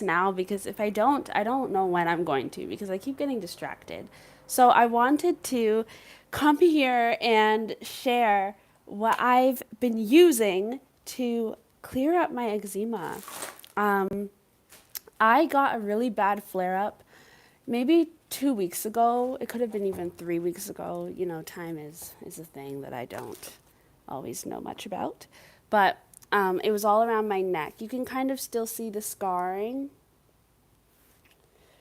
now because if I don't know when I'm going to because I keep getting distracted. So I wanted to come here and share what I've been using to clear up my eczema. I got a really bad flare up maybe 2 weeks ago. It could have been even 3 weeks ago. You know, time is a thing that I don't always know much about. But it was all around my neck. You can kind of still see the scarring.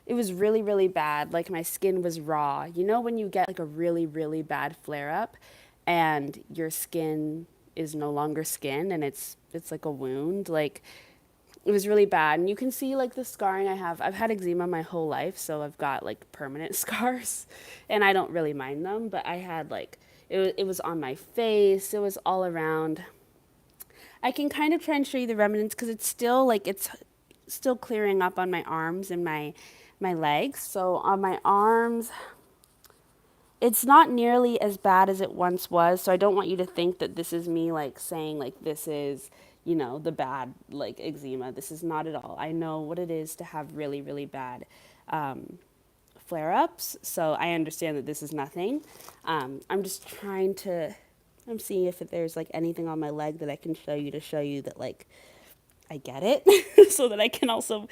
It was really, really bad. Like my skin was raw. You know, when you get like a really, really bad flare up and your skin is no longer skin and it's like a wound. Like it was really bad. And you can see like the scarring I have. I've had eczema my whole life, so I've got like permanent scars and I don't really mind them. But I had like, it was on my face, it was all around. I can kind of try and show you the remnants because it's still like, it's still clearing up on my arms and my legs. So on my arms, it's not nearly as bad as it once was. So I don't want you to think that this is me like saying like this is, you know, the bad like eczema. This is not at all. I know what it is to have really, really bad flare ups. So I understand that this is nothing. I'm just trying to, I'm seeing if there's like anything on my leg that I can show you to show you that like I get it so that I can also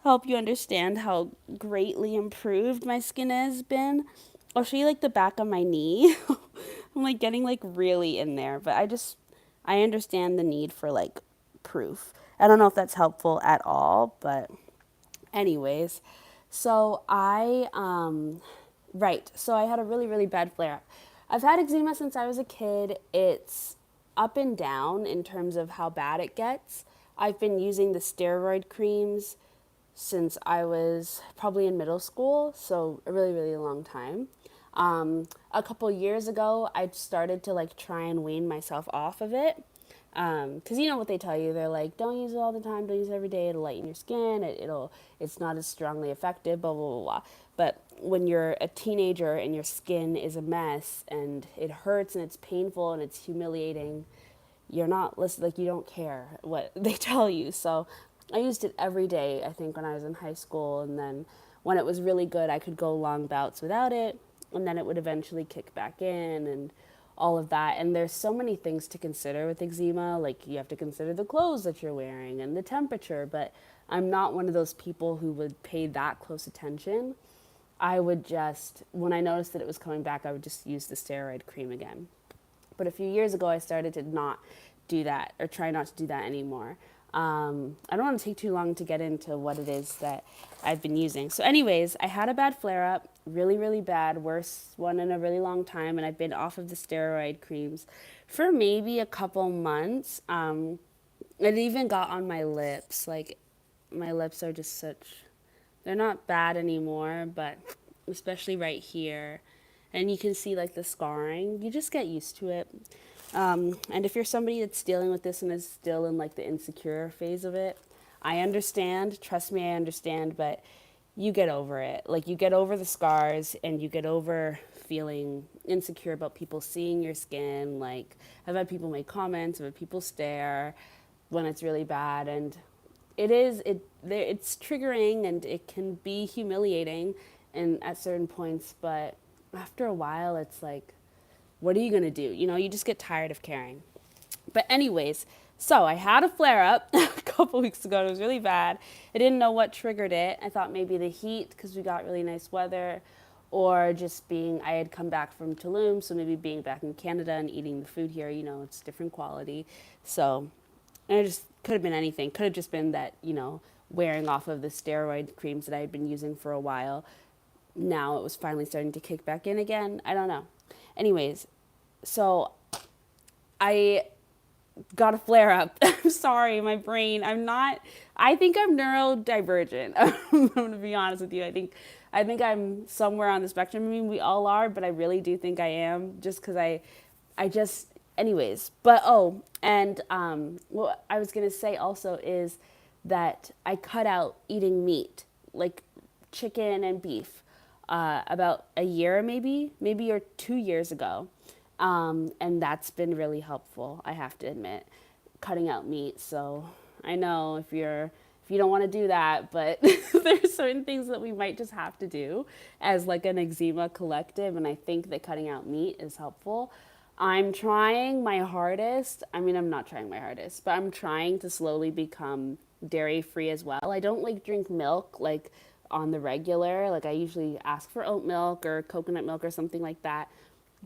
help you understand how greatly improved my skin has been. I'll show you like the back of my knee. I'm like getting like really in there, but I understand the need for like proof. I don't know if that's helpful at all, but anyways, so right, so I had a really, really bad flare up. I've had eczema since I was a kid. It's up and down in terms of how bad it gets. I've been using the steroid creams since I was probably in middle school, so a really, really long time. A couple years ago, I started to like try and wean myself off of it. Because you know what they tell you, they're like, don't use it all the time, don't use it every day, it'll lighten your skin, it's not as strongly effective, blah, blah, blah, blah. But when you're a teenager and your skin is a mess and it hurts and it's painful and it's humiliating, you're not listening, like you don't care what they tell you. So I used it every day, I think, when I was in high school. And then when it was really good, I could go long bouts without it. And then it would eventually kick back in and all of that. And there's so many things to consider with eczema. Like you have to consider the clothes that you're wearing and the temperature. But I'm not one of those people who would pay that close attention. I would just, when I noticed that it was coming back, I would just use the steroid cream again. But a few years ago, I started to not do that or try not to do that anymore. I don't want to take too long to get into what it is that I've been using. So, anyways, I had a bad flare up, really, really bad, worst one in a really long time, and I've been off of the steroid creams for maybe a couple months. It even got on my lips. Like, my lips are just such, they're not bad anymore, but especially right here. And you can see like the scarring. You just get used to it. And if you're somebody that's dealing with this and is still in like the insecure phase of it, I understand. Trust me, I understand. But you get over it. Like you get over the scars and you get over feeling insecure about people seeing your skin. Like I've had people make comments, I've had people stare when it's really bad, and it's triggering and it can be humiliating and at certain points, but after a while it's like, what are you going to do? You know, you just get tired of caring. But anyways, so I had a flare up a couple weeks ago. It was really bad. I didn't know what triggered it. I thought maybe the heat because we got really nice weather, or just being, I had come back from Tulum, so maybe being back in Canada and eating the food here, you know, it's different quality. So and it just could have been anything. Could have just been that, you know, wearing off of the steroid creams that I had been using for a while. Now it was finally starting to kick back in again. I don't know. Anyways, so I got a flare up. I'm sorry, my brain. I think I'm neurodivergent. I'm going to be honest with you. I think I'm somewhere on the spectrum. I mean, we all are, but I really do think I am just cuz I just anyways. But oh, and what I was going to say also is that I cut out eating meat, like chicken and beef, about a year maybe or 2 years ago. And that's been really helpful, I have to admit, cutting out meat. So I know if you don't want to do that, but there's certain things that we might just have to do as like an eczema collective. And I think that cutting out meat is helpful. I'm trying my hardest. I mean, I'm not trying my hardest, but I'm trying to slowly become dairy free as well. I don't like drink milk like on the regular. Like I usually ask for oat milk or coconut milk or something like that.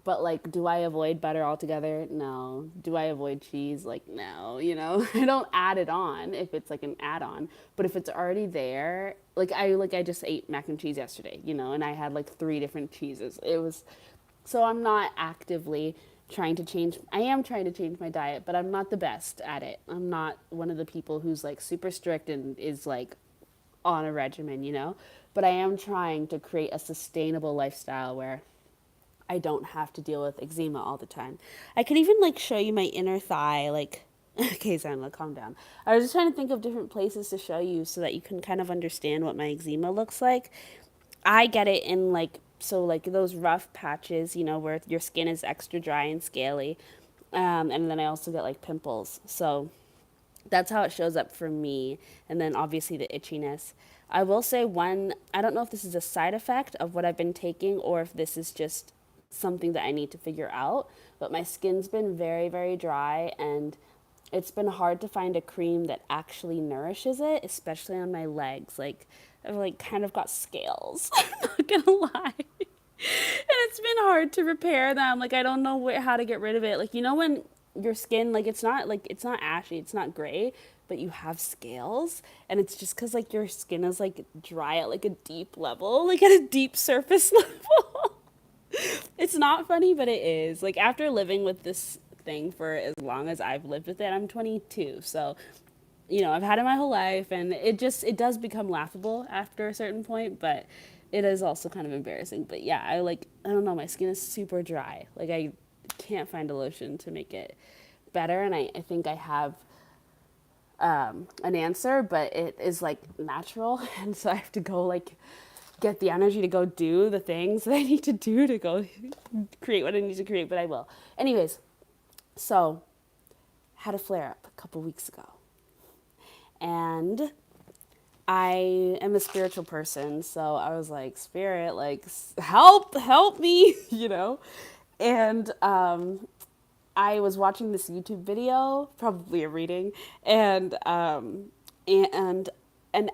But like, do I avoid butter altogether? No. Do I avoid cheese? Like, no, you know. I don't add it on if it's like an add-on. But if it's already there, like I just ate mac and cheese yesterday, you know, and I had like 3 different cheeses. It was so I'm not actively trying to change. I am trying to change my diet, but I'm not the best at it. I'm not one of the people who's like super strict and is like on a regimen, you know. But I am trying to create a sustainable lifestyle where I don't have to deal with eczema all the time. I could even like show you my inner thigh, like okay, Zanele, calm down. I was just trying to think of different places to show you so that you can kind of understand what my eczema looks like. I get it in like so like those rough patches, you know, where your skin is extra dry and scaly. And then I also get like pimples. So that's how it shows up for me. And then obviously the itchiness. I will say one, I don't know if this is a side effect of what I've been taking or if this is just something that I need to figure out, but my skin's been very, very dry and it's been hard to find a cream that actually nourishes it, especially on my legs. Like, I've like kind of got scales. I'm not gonna lie. And it's been hard to repair them. Like I don't know how to get rid of it. Like you know when your skin like it's not ashy, it's not gray, but you have scales, and it's just because like your skin is like dry at like a deep level, like at a deep surface level. It's not funny, but it is. Like after living with this thing for as long as I've lived with it, I'm 22, so you know, I've had it my whole life and it does become laughable after a certain point, but it is also kind of embarrassing. But yeah, I don't know, my skin is super dry. Like I can't find a lotion to make it better and I think I have an answer, but it is like natural and so I have to go like get the energy to go do the things that I need to do to go create what I need to create, but I will. Anyways, so had a flare up a couple weeks ago. And I am a spiritual person, so I was like, Spirit, like, help me, you know? And I was watching this YouTube video, probably a reading, and an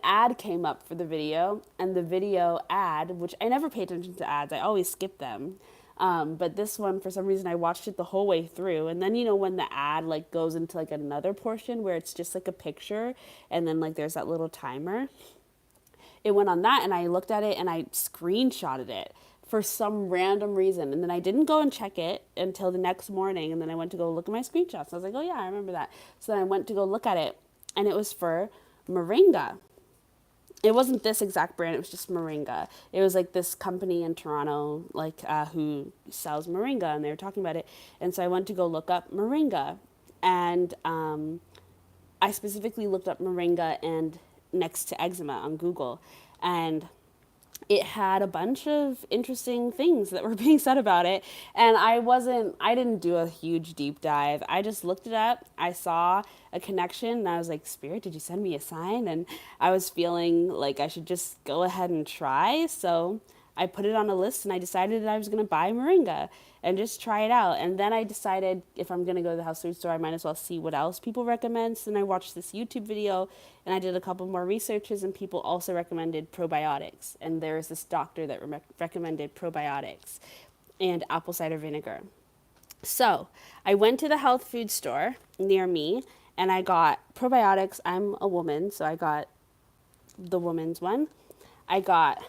ad came up for the video, and the video ad, which I never pay attention to ads, I always skip them. But this one, for some reason, I watched it the whole way through. And then, you know, when the ad like goes into like another portion where it's just like a picture and then like there's that little timer, it went on that and I looked at it and I screenshotted it for some random reason. And then I didn't go and check it until the next morning. And then I went to go look at my screenshots. I was like, oh yeah, I remember that. So then I went to go look at it and it was for Moringa. It wasn't this exact brand, it was just Moringa. It was like this company in Toronto, like who sells Moringa, and they were talking about it. And so I went to go look up Moringa, and I specifically looked up Moringa and next to eczema on Google, and it had a bunch of interesting things that were being said about it. And I didn't do a huge deep dive. I just looked it up. I saw a connection and I was like, Spirit, did you send me a sign? And I was feeling like I should just go ahead and try. So I put it on a list and I decided that I was going to buy Moringa and just try it out. And then I decided if I'm going to go to the health food store, I might as well see what else people recommend. So then I watched this YouTube video and I did a couple more researches and people also recommended probiotics. And there was this doctor that recommended probiotics and apple cider vinegar. So I went to the health food store near me and I got probiotics. I'm a woman, so I got the woman's one. I got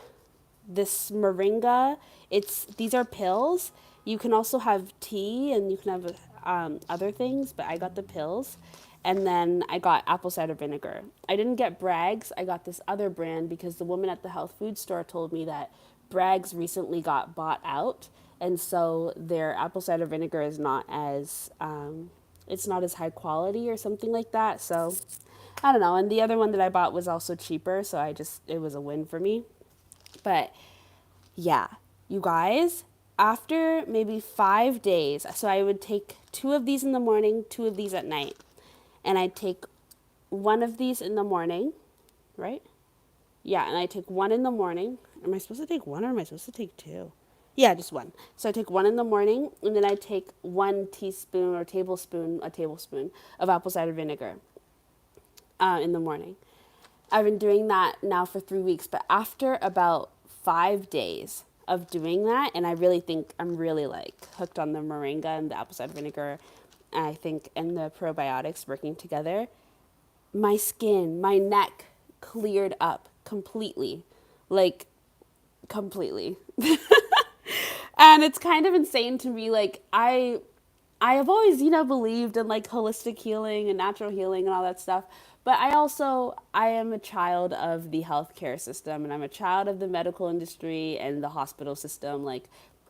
this Moringa. These are pills. You can also have tea and you can have other things, but I got the pills. And then I got apple cider vinegar. I didn't get Bragg's. I got this other brand because the woman at the health food store told me that Bragg's recently got bought out. And so their apple cider vinegar is not as, it's not as high quality or something like that. So I don't know. And the other one that I bought was also cheaper. So it was a win for me. But yeah, you guys, after maybe 5 days, so I would take 2 of these in the morning, 2 of these at night. And I'd take 1 of these in the morning right? Yeah, and I take one in the morning. Am I supposed to take one or am I supposed to take two? Yeah, just one. So I take one in the morning, and then I take 1 teaspoon or a tablespoon of apple cider vinegar in the morning. I've been doing that now for 3 weeks, but after about 5 days of doing that, and I really think I'm really like hooked on the moringa and the apple cider vinegar, and I think and the probiotics working together, my skin, my neck cleared up completely, like completely. And it's kind of insane to me. Like I have always, believed in like holistic healing and natural healing and all that stuff. But I am a child of the healthcare system, and I'm a child of the medical industry and the hospital system. Like,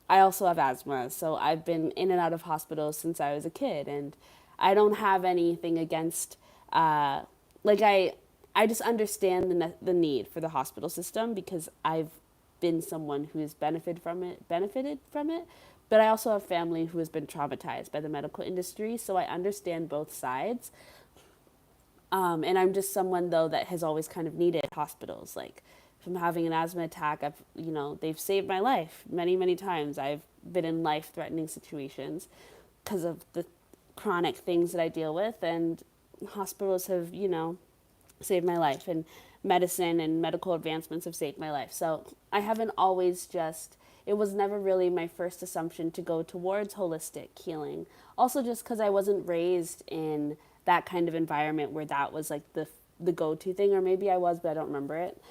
I also have asthma, so I've been in and out of hospitals since I was a kid, and I don't have anything against, like, I just understand the need for the hospital system because I've been someone who has benefited from it, but I also have family who has been traumatized by the medical industry, so I understand both sides. And I'm just someone though that has always kind of needed hospitals. Like if I'm having an asthma attack, they've saved my life many, many times. I've been in life-threatening situations because of the chronic things that I deal with, and hospitals have, saved my life, and medicine and medical advancements have saved my life. So I haven't always just, it was never really my first assumption to go towards holistic healing. Also, just because I wasn't raised in that kind of environment where that was like the go-to thing, or maybe I was, but I don't remember it.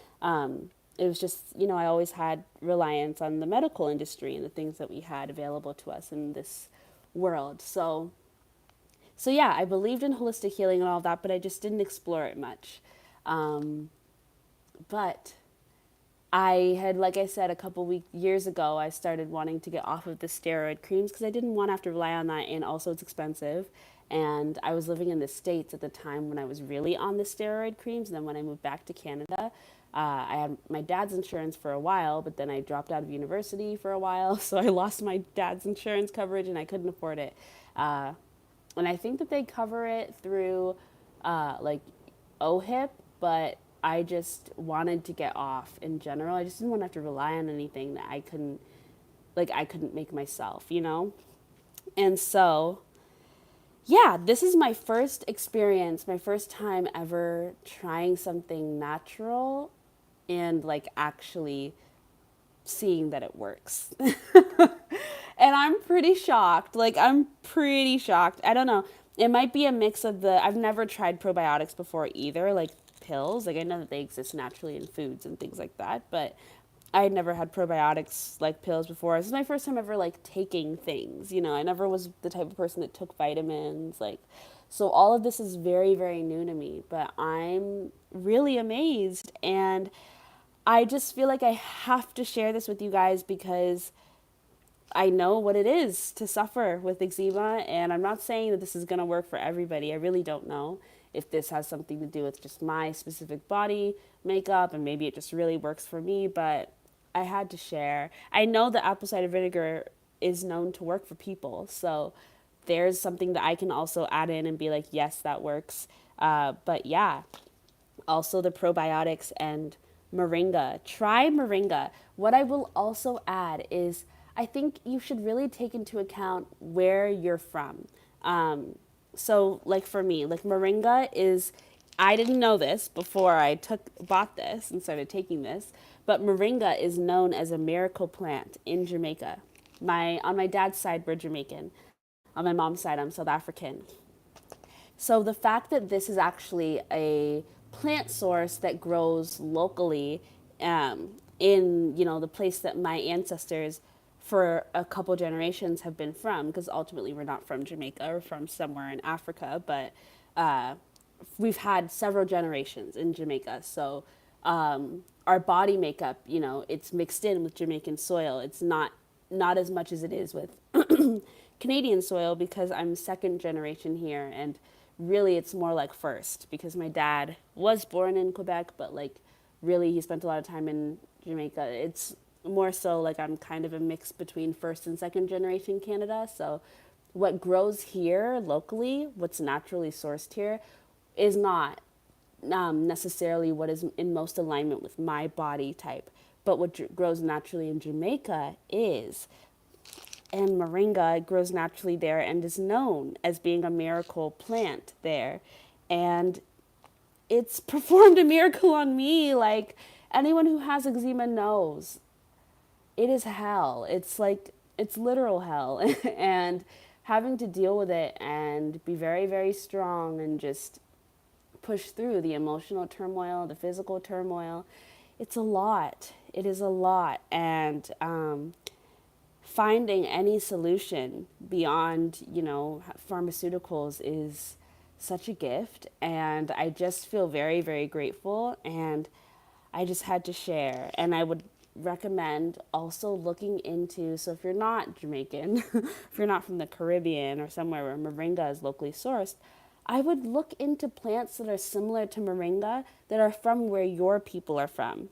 It was just, I always had reliance on the medical industry and the things that we had available to us in this world. So yeah, I believed in holistic healing and all that, but I just didn't explore it much. But I had, like I said, a couple years ago, I started wanting to get off of the steroid creams because I didn't want to have to rely on that, and also it's expensive. And I was living in the States at the time when I was really on the steroid creams. And then when I moved back to Canada, I had my dad's insurance for a while, but then I dropped out of university for a while. So I lost my dad's insurance coverage and I couldn't afford it. And I think that they cover it through like OHIP, but I just wanted to get off in general. I just didn't want to have to rely on anything that I couldn't make myself, And so, yeah, this is my first experience, my first time ever trying something natural and like actually seeing that it works. And I'm pretty shocked. Like, I'm pretty shocked. I don't know. It might be a mix of I've never tried probiotics before either, like pills. Like, I know that they exist naturally in foods and things like that, but I had never had probiotics like pills before. This is my first time ever like taking things. I never was the type of person that took vitamins. Like, so all of this is very, very new to me, but I'm really amazed. And I just feel like I have to share this with you guys because I know what it is to suffer with eczema, and I'm not saying that this is going to work for everybody. I really don't know if this has something to do with just my specific body makeup, and maybe it just really works for me, but I had to share. I know that apple cider vinegar is known to work for people, so there's something that I can also add in and be like, yes, that works. But yeah, also the probiotics and Moringa. Try Moringa. What I will also add is I think you should really take into account where you're from. So like for me, like Moringa is, I didn't know this before I bought this and started taking this, but Moringa is known as a miracle plant in Jamaica. On my dad's side, we're Jamaican. On my mom's side, I'm South African. So the fact that this is actually a plant source that grows locally in the place that my ancestors for a couple generations have been from, because ultimately we're not from Jamaica, or from somewhere in Africa, but we've had several generations in Jamaica. So our body makeup, it's mixed in with Jamaican soil. It's not as much as it is with Canadian soil, because I'm second generation here, and really it's more like first, because my dad was born in Quebec, but like really he spent a lot of time in Jamaica. It's more so like I'm kind of a mix between first and second generation Canada. So what grows here locally, what's naturally sourced here, is not necessarily what is in most alignment with my body type. But what grows naturally in Jamaica is, and Moringa grows naturally there and is known as being a miracle plant there. And it's performed a miracle on me. Like, anyone who has eczema knows it is hell. It's like, it's literal hell. And having to deal with it and be very, very strong and just push through the emotional turmoil, the physical turmoil, it's a lot. It is a lot. And finding any solution beyond, pharmaceuticals is such a gift. And I just feel very, very grateful. And I just had to share. And I would recommend also looking into, so if you're not Jamaican, if you're not from the Caribbean or somewhere where moringa is locally sourced, I would look into plants that are similar to moringa that are from where your people are from.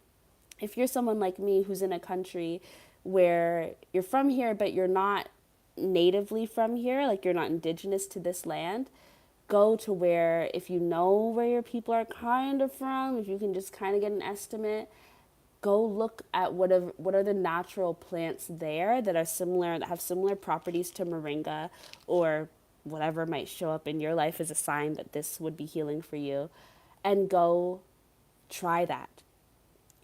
If you're someone like me who's in a country where you're from here but you're not natively from here, like you're not indigenous to this land, go to where, if you know where your people are kind of from, if you can just kind of get an estimate, go look at what are the natural plants there that are similar, that have similar properties to moringa, or whatever might show up in your life as a sign that this would be healing for you, and go try that.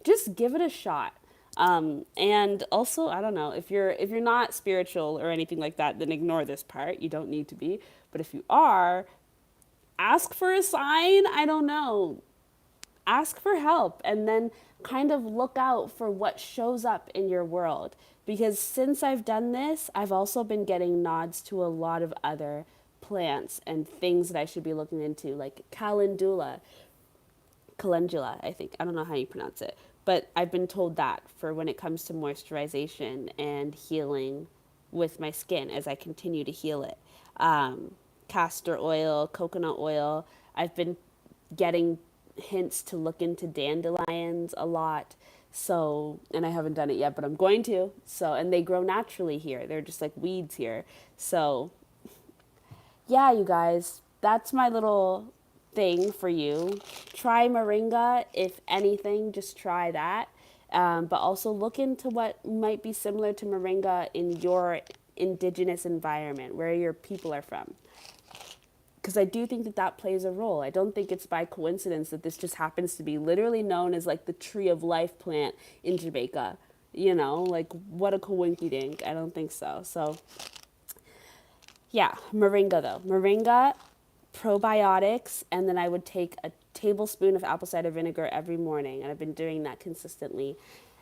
Just give it a shot. And also, I don't know, if you're not spiritual or anything like that, then ignore this part. You don't need to be. But if you are, ask for a sign. I don't know. Ask for help, and then kind of look out for what shows up in your world. Because since I've done this, I've also been getting nods to a lot of other plants and things that I should be looking into, like calendula, I think. I don't know how you pronounce it. But I've been told that for when it comes to moisturization and healing with my skin as I continue to heal it. Castor oil, coconut oil. I've been getting hints to look into dandelions a lot. So, and I haven't done it yet, but I'm going to. So, and they grow naturally here. They're just like weeds here. So, yeah, you guys, that's my little thing for you. Try moringa. If anything, just try that. But also look into what might be similar to moringa in your indigenous environment, where your people are from. Because I do think that that plays a role. I don't think it's by coincidence that this just happens to be literally known as like the tree of life plant in Jamaica. Like, what a coinky dink. I don't think so. So, yeah, moringa though. Moringa, probiotics, and then I would take a tablespoon of apple cider vinegar every morning. And I've been doing that consistently.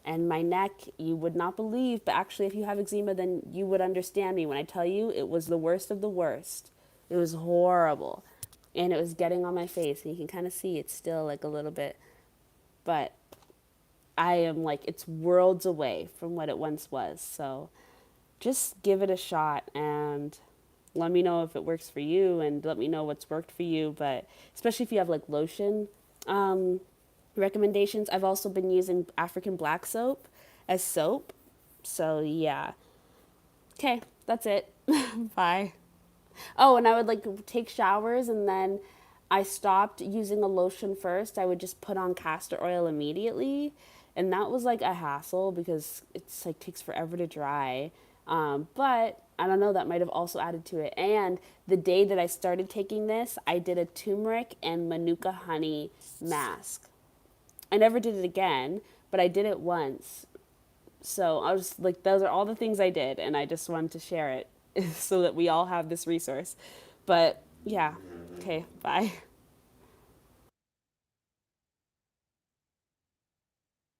And my neck, you would not believe, but actually if you have eczema, then you would understand me when I tell you it was the worst of the worst. It was horrible. And it was getting on my face. And you can kind of see it's still like a little bit. But I am like, it's worlds away from what it once was. So just give it a shot and let me know if it works for you, and let me know what's worked for you. But especially if you have like lotion recommendations. I've also been using African black soap as soap. So yeah. Okay, that's it. Bye. Oh, and I would like take showers, and then I stopped using a lotion first. I would just put on castor oil immediately. And that was like a hassle because it's like takes forever to dry. But I don't know, that might have also added to it. And the day that I started taking this, I did a turmeric and manuka honey mask. I never did it again, but I did it once. So I was like, those are all the things I did, and I just wanted to share it so that we all have this resource. But yeah, okay, bye.